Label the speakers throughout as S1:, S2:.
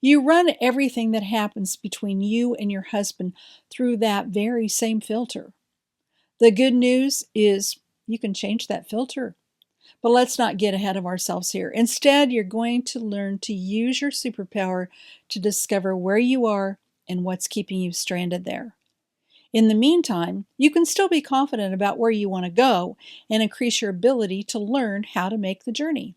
S1: You run everything that happens between you and your husband through that very same filter. The good news is you can change that filter. But let's not get ahead of ourselves here. Instead, you're going to learn to use your superpower to discover where you are and what's keeping you stranded there. In the meantime, you can still be confident about where you want to go and increase your ability to learn how to make the journey.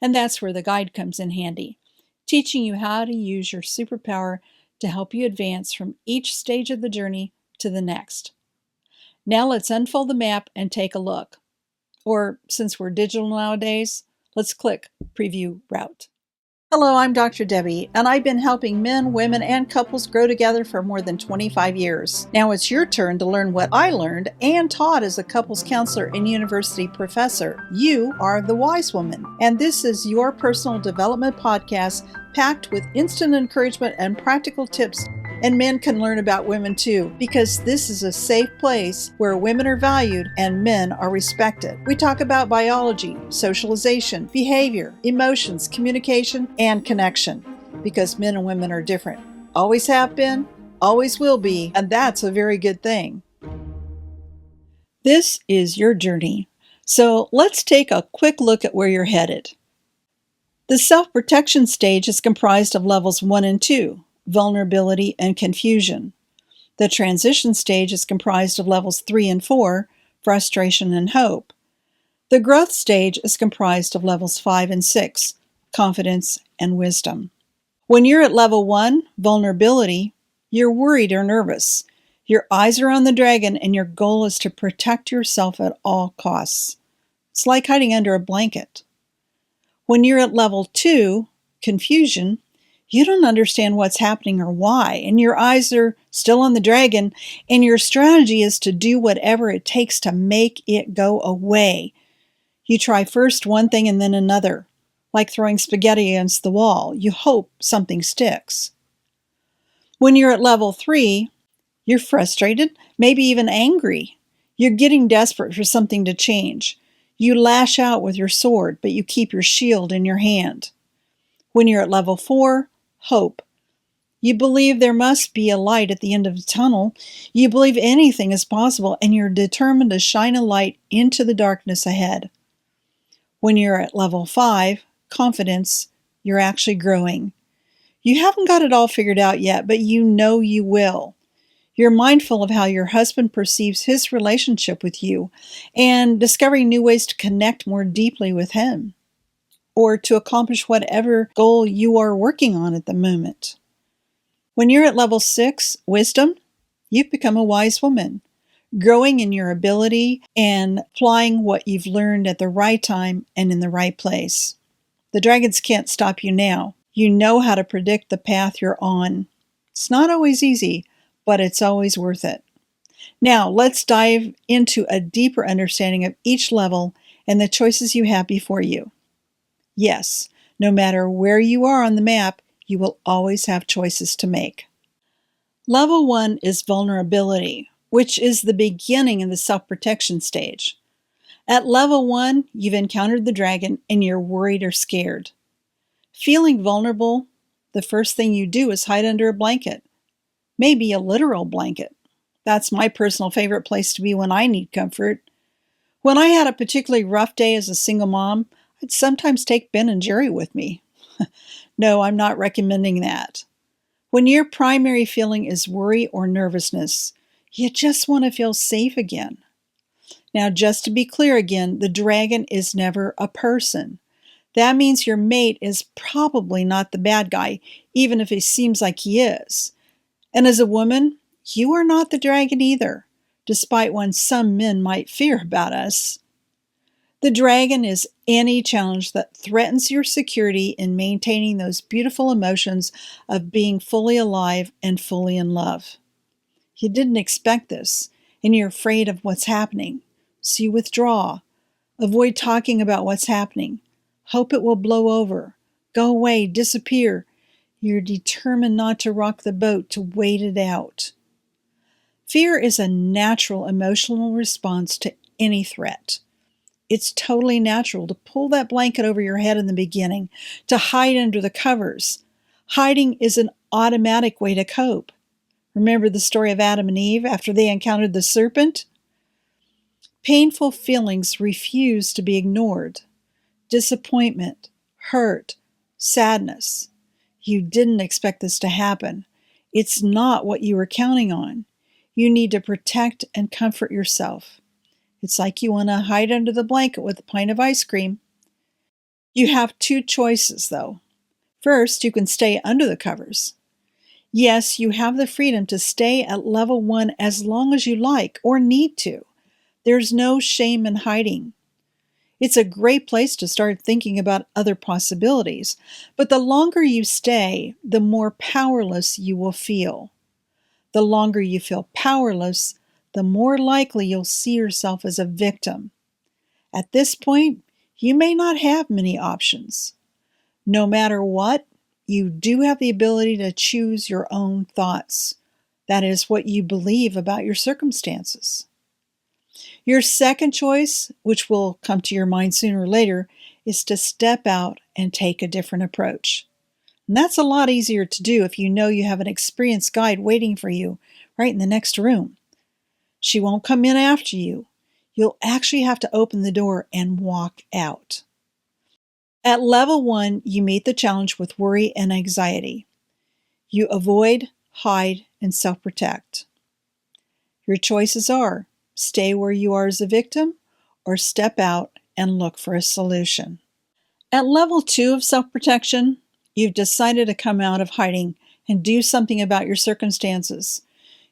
S1: And that's where the guide comes in handy, teaching you how to use your superpower to help you advance from each stage of the journey to the next. Now let's unfold the map and take a look. Or, since we're digital nowadays, let's click Preview Route. Hello, I'm Dr. Debbie, and I've been helping men, women, and couples grow together for more than 25 years. Now it's your turn to learn what I learned and taught as a couples counselor and university professor. You are the wise woman, and this is your personal development podcast packed with instant encouragement and practical tips. And men can learn about women too, because this is a safe place where women are valued and men are respected. We talk about biology, socialization, behavior, emotions, communication, and connection, because men and women are different. Always have been, always will be, and that's a very good thing. This is your journey, so let's take a quick look at where you're headed. The self-protection stage is comprised of levels 1 and 2. Vulnerability and confusion. The transition stage is comprised of levels 3 and 4, frustration and hope. The growth stage is comprised of levels 5 and 6, confidence and wisdom. When you're at level 1, vulnerability, you're worried or nervous. Your eyes are on the dragon and your goal is to protect yourself at all costs. It's like hiding under a blanket. When you're at level 2, confusion, you don't understand what's happening or why, and your eyes are still on the dragon, and your strategy is to do whatever it takes to make it go away. You try first one thing and then another, like throwing spaghetti against the wall. You hope something sticks. When you're at level 3, you're frustrated, maybe even angry. You're getting desperate for something to change. You lash out with your sword, but you keep your shield in your hand. When you're at level 4, hope. You believe there must be a light at the end of the tunnel. You believe anything is possible, and you're determined to shine a light into the darkness ahead. When you're at level 5, confidence, you're actually growing. You haven't got it all figured out yet, but you know you will. You're mindful of how your husband perceives his relationship with you and discovering new ways to connect more deeply with him, or to accomplish whatever goal you are working on at the moment. When you're at level 6, wisdom, you've become a wise woman, growing in your ability and applying what you've learned at the right time and in the right place. The dragons can't stop you now. You know how to predict the path you're on. It's not always easy, but it's always worth it. Now, let's dive into a deeper understanding of each level and the choices you have before you. Yes, no matter where you are on the map, you will always have choices to make. Level 1 is vulnerability, which is the beginning of the self-protection stage. At level 1, you've encountered the dragon and you're worried or scared. Feeling vulnerable, the first thing you do is hide under a blanket, maybe a literal blanket. That's my personal favorite place to be when I need comfort. When I had a particularly rough day as a single mom, I'd sometimes take Ben and Jerry with me. No, I'm not recommending that. When your primary feeling is worry or nervousness, you just want to feel safe again. Now, just to be clear again, the dragon is never a person. That means your mate is probably not the bad guy, even if he seems like he is. And as a woman, you are not the dragon either, despite what some men might fear about us. The dragon is any challenge that threatens your security in maintaining those beautiful emotions of being fully alive and fully in love. You didn't expect this, and you're afraid of what's happening, so you withdraw. Avoid talking about what's happening. Hope it will blow over, go away, disappear. You're determined not to rock the boat, to wait it out. Fear is a natural emotional response to any threat. It's totally natural to pull that blanket over your head in the beginning, to hide under the covers. Hiding is an automatic way to cope. Remember the story of Adam and Eve after they encountered the serpent? Painful feelings refuse to be ignored. Disappointment, hurt, sadness. You didn't expect this to happen. It's not what you were counting on. You need to protect and comfort yourself. It's like you want to hide under the blanket with a pint of ice cream. You have two choices, though. First, you can stay under the covers. Yes, you have the freedom to stay at level 1 as long as you like or need to. There's no shame in hiding. It's a great place to start thinking about other possibilities, but the longer you stay, the more powerless you will feel. The longer you feel powerless, the more likely you'll see yourself as a victim. At this point, you may not have many options. No matter what, you do have the ability to choose your own thoughts. That is what you believe about your circumstances. Your second choice, which will come to your mind sooner or later, is to step out and take a different approach. And that's a lot easier to do if you know you have an experienced guide waiting for you right in the next room. She won't come in after you. You'll actually have to open the door and walk out. At level 1, you meet the challenge with worry and anxiety. You avoid, hide, and self-protect. Your choices are stay where you are as a victim or step out and look for a solution. At level 2 of self-protection, you've decided to come out of hiding and do something about your circumstances.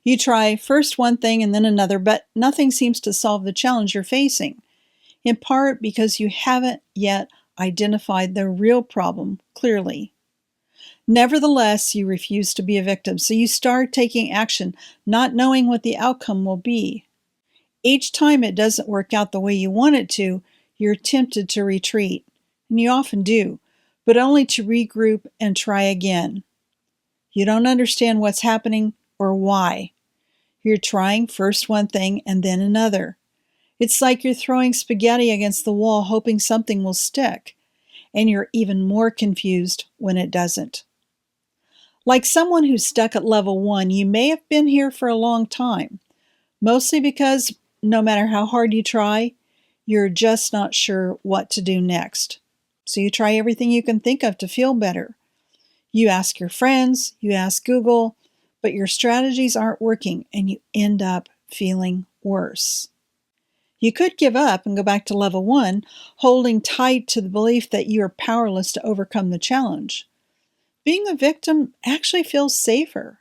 S1: You try first one thing and then another, but nothing seems to solve the challenge you're facing, in part because you haven't yet identified the real problem clearly. Nevertheless, you refuse to be a victim, so you start taking action, not knowing what the outcome will be. Each time it doesn't work out the way you want it to, you're tempted to retreat, and you often do, but only to regroup and try again. You don't understand what's happening or why. You're trying first one thing and then another. It's like you're throwing spaghetti against the wall hoping something will stick, and you're even more confused when it doesn't. Like someone who's stuck at level 1, you may have been here for a long time, mostly because no matter how hard you try, you're just not sure what to do next. So you try everything you can think of to feel better. You ask your friends, you ask Google, but your strategies aren't working and you end up feeling worse. You could give up and go back to level 1, holding tight to the belief that you are powerless to overcome the challenge. Being a victim actually feels safer,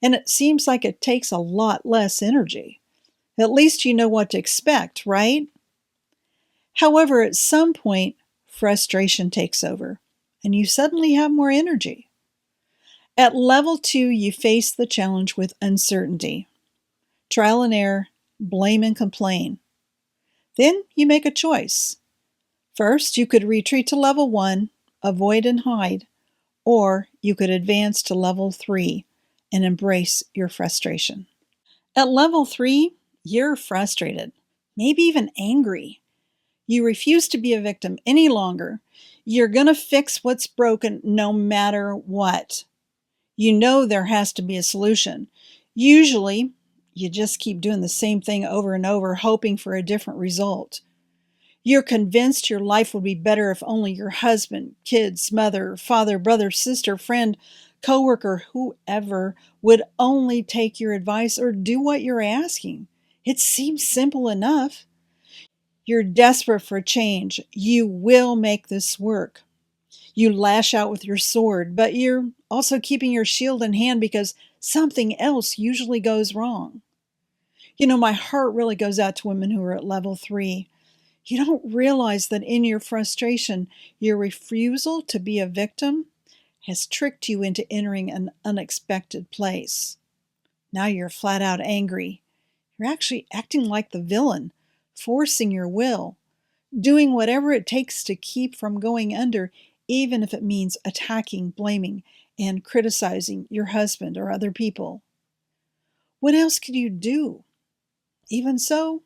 S1: and it seems like it takes a lot less energy. At least you know what to expect, right? However, at some point, frustration takes over, and you suddenly have more energy. At level 2, you face the challenge with uncertainty. Trial and error, blame and complain. Then you make a choice. First, you could retreat to level 1, avoid and hide, or you could advance to level 3 and embrace your frustration. At level 3, you're frustrated, maybe even angry. You refuse to be a victim any longer. You're going to fix what's broken no matter what. You know there has to be a solution. Usually, you just keep doing the same thing over and over, hoping for a different result. You're convinced your life would be better if only your husband, kids, mother, father, brother, sister, friend, coworker, whoever would only take your advice or do what you're asking. It seems simple enough. You're desperate for change. You will make this work. You lash out with your sword, but you're also keeping your shield in hand because something else usually goes wrong. You know, my heart really goes out to women who are at level 3. You don't realize that in your frustration, your refusal to be a victim has tricked you into entering an unexpected place. Now you're flat out angry. You're actually acting like the villain, forcing your will, doing whatever it takes to keep from going under, even if it means attacking, blaming, and criticizing your husband or other people. What else could you do? Even so,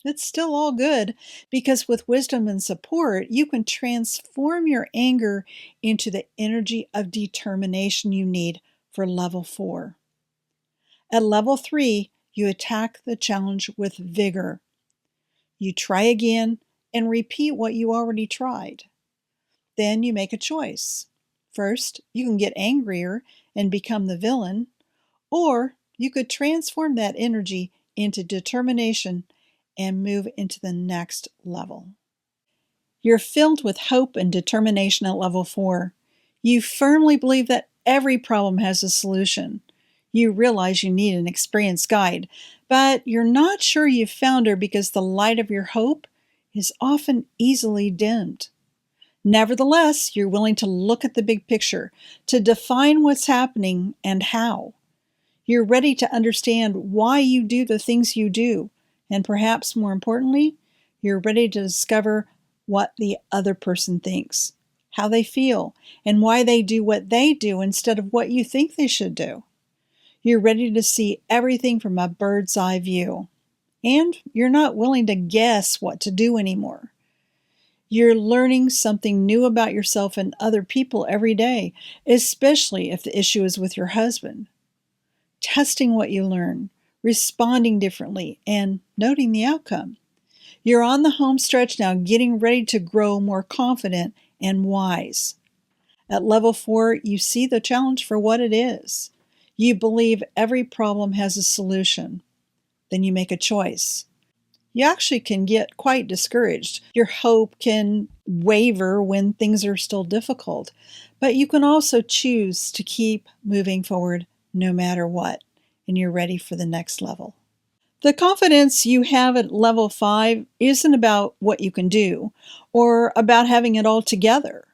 S1: It's still all good because with wisdom and support, you can transform your anger into the energy of determination you need for level 4. At level 3, you attack the challenge with vigor. You try again and repeat what you already tried. Then you make a choice. First, you can get angrier and become the villain, or you could transform that energy into determination and move into the next level. You're filled with hope and determination at level 4. You firmly believe that every problem has a solution. You realize you need an experienced guide, but you're not sure you've found her because the light of your hope is often easily dimmed. Nevertheless, you're willing to look at the big picture, to define what's happening and how. You're ready to understand why you do the things you do, and perhaps more importantly, you're ready to discover what the other person thinks, how they feel, and why they do what they do instead of what you think they should do. You're ready to see everything from a bird's eye view, and you're not willing to guess what to do anymore. You're learning something new about yourself and other people every day, especially if the issue is with your husband. Testing what you learn, responding differently, and noting the outcome. You're on the home stretch now, getting ready to grow more confident and wise. At level 4, you see the challenge for what it is. You believe every problem has a solution. Then you make a choice. You actually can get quite discouraged. Your hope can waver when things are still difficult, but you can also choose to keep moving forward no matter what, and you're ready for the next level. The confidence you have at level 5 isn't about what you can do or about having it all together.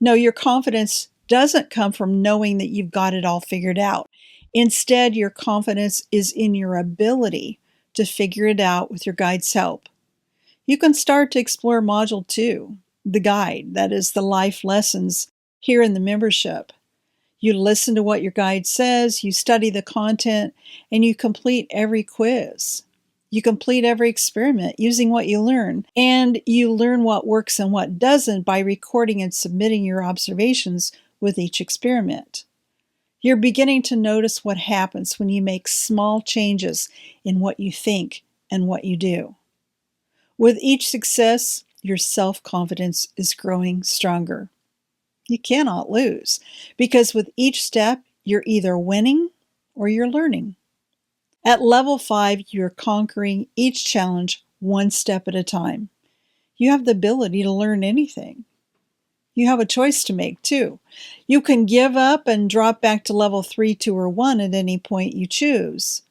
S1: No, your confidence doesn't come from knowing that you've got it all figured out. Instead, your confidence is in your ability to figure it out with your guide's help. You can start to explore Module 2, the guide, that is, the life lessons here in the membership. You listen to what your guide says, you study the content, and you complete every quiz. You complete every experiment using what you learn, and you learn what works and what doesn't by recording and submitting your observations with each experiment. You're beginning to notice what happens when you make small changes in what you think and what you do. With each success, your self-confidence is growing stronger. You cannot lose because with each step, you're either winning or you're learning. At level 5, you're conquering each challenge one step at a time. You have the ability to learn anything. You have a choice to make too. You can give up and drop back to level 3, 2, or 1 at any point you choose.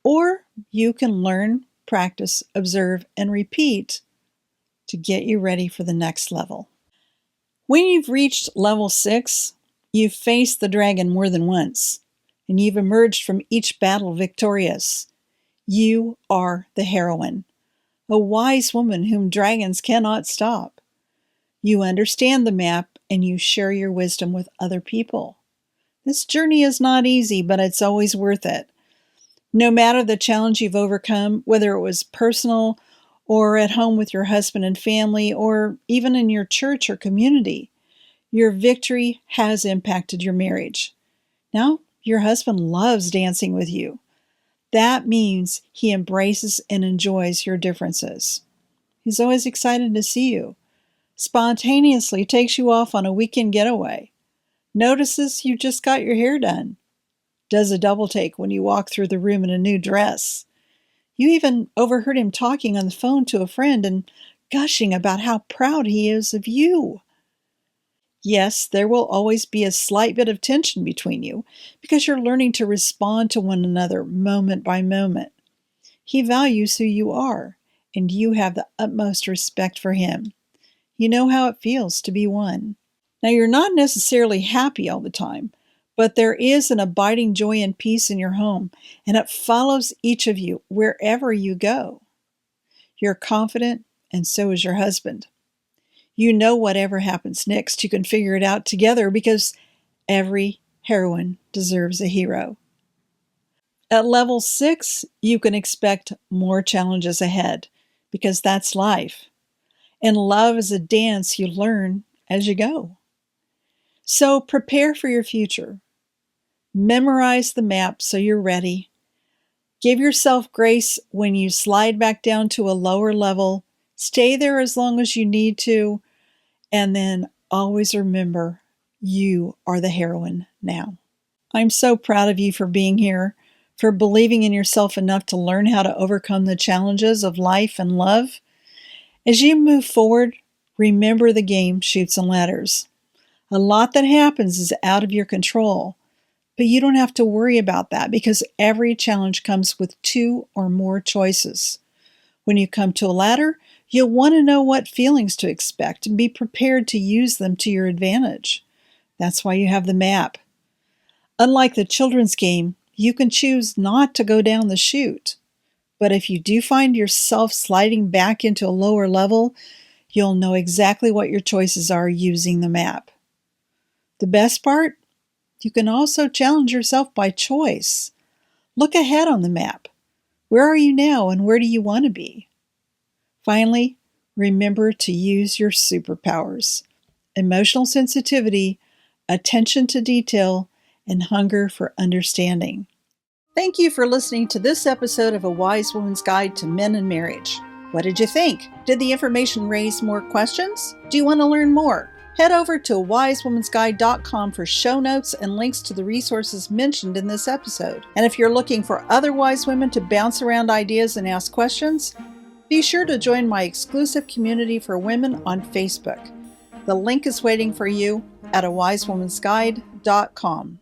S1: Or you can learn, practice, observe, and repeat to get you ready for the next level. When you've reached level 6, you've faced the dragon more than once, and you've emerged from each battle victorious. You are the heroine, a wise woman whom dragons cannot stop. You understand the map and you share your wisdom with other people. This journey is not easy, but it's always worth it. No matter the challenge you've overcome, whether it was personal or at home with your husband and family, or even in your church or community, your victory has impacted your marriage. Now, your husband loves dancing with you. That means he embraces and enjoys your differences. He's always excited to see you, spontaneously takes you off on a weekend getaway, notices you just got your hair done, does a double take when you walk through the room in a new dress. You even overheard him talking on the phone to a friend and gushing about how proud he is of you. Yes, there will always be a slight bit of tension between you because you're learning to respond to one another moment by moment. He values who you are, and you have the utmost respect for him. You know how it feels to be one. Now, you're not necessarily happy all the time, but there is an abiding joy and peace in your home, and it follows each of you wherever you go. You're confident, and so is your husband. You know whatever happens next, you can figure it out together because every heroine deserves a hero. At level 6, you can expect more challenges ahead. because that's life. And love is a dance you learn as you go. So prepare for your future. Memorize the map so you're ready. Give yourself grace when you slide back down to a lower level. Stay there as long as you need to. And then always remember, you are the heroine now. I'm so proud of you for being here, for believing in yourself enough to learn how to overcome the challenges of life and love. As you move forward, remember the game Chutes and Ladders. A lot that happens is out of your control, but you don't have to worry about that because every challenge comes with 2 or more choices. When you come to a ladder, you'll want to know what feelings to expect and be prepared to use them to your advantage. That's why you have the map. Unlike the children's game, you can choose not to go down the chute. But if you do find yourself sliding back into a lower level, you'll know exactly what your choices are using the map. The best part? You can also challenge yourself by choice. Look ahead on the map. Where are you now and where do you want to be? Finally, remember to use your superpowers: emotional sensitivity, attention to detail, and hunger for understanding. Thank you for listening to this episode of A Wise Woman's Guide to Men and Marriage. What did you think? Did the information raise more questions? Do you want to learn more? Head over to wisewomansguide.com for show notes and links to the resources mentioned in this episode. And if you're looking for other wise women to bounce around ideas and ask questions, be sure to join my exclusive community for women on Facebook. The link is waiting for you at awisewomansguide.com.